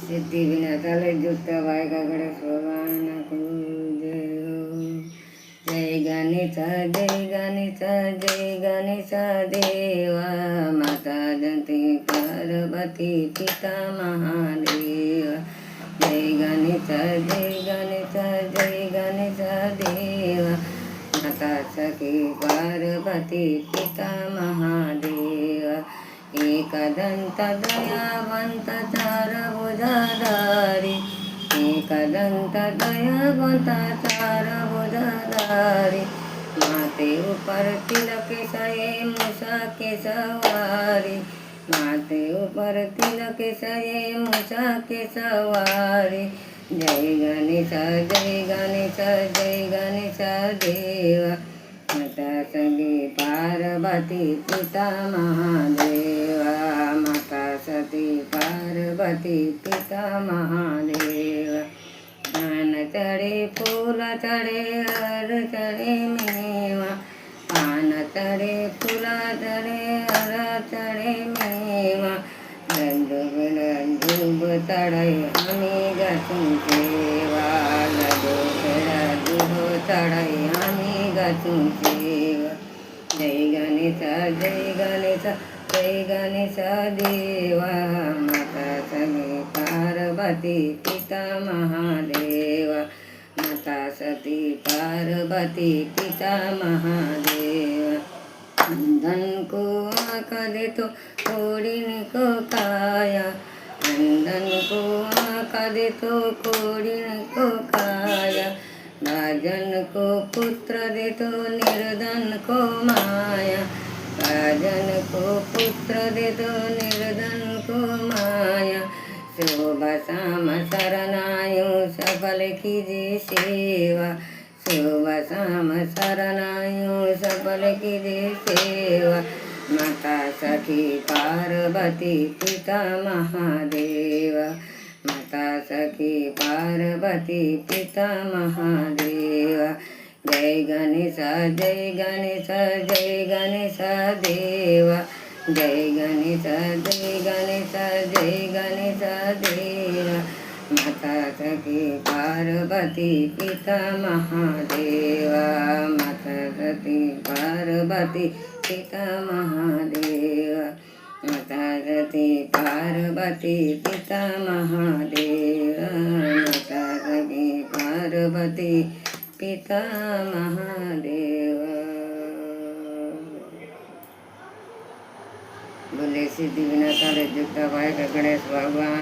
सिद्धि विनाशाले युक्त भाई का गणेश भगवान को जय हो। जय गणेश जय गणेश जय गणेश देवा माता जयंती पार्वती पिता महादेव। जय गणेश जय गणेश जय गणेश देवा माता सखी पार्वती पिता महादेव। एकदंत दयावंत चार भुजाधारी एकदंत दयावंत चार भुजाधारी माथे ऊपर तिलक सये मूसा के सवारी माथे ऊपर तिलक सये मूसा के सवारी। जय गणेश जय गणेश जय गणेश देवा माता सती पार्वती पिता महादेवा माता सती पार्वती पिता महादेव। पान चढ़े फूल चढ़े हर चढ़े मेवा पान चढ़े फूल चढ़े हर चढ़े मेवा दूब चढ़े हमें गसुं सेवा दूब चढ़े हमें गसुं सेवा। जय गणेश जय गणेश जय गणेश देवा माता सती पार्वती पिता महादेव माता सती पार्वती पिता महादेव। अंधन को आँख दे तो कोढ़िन को काया अंधन को आँख दे तो कोढ़िन को काया राजन को पुत्र दे तो निर्धन को माया राजन को पुत्र दे तो निर्धन को माया। सुबह शाम शरणायो सफल कीजिए सेवा सुबह शाम शरणायो सफल कीजिए सेवा। माता सखी पार्वती पिता महादेव माता सखी पार्वती पिता महादेव। जय गणेश जय गणेश जय गणेश देवा जय गणेश जय गणेश जय गणेश देवा माता सखी पार्वती पिता महादेव माता सखी पार्वती पिता महादेव माता सती पार्वती पिता महादेव माता सती पार्वती पिता महादेव। बोले सिद्धि विनाशाले युक्त भाई का गणेश भगवान।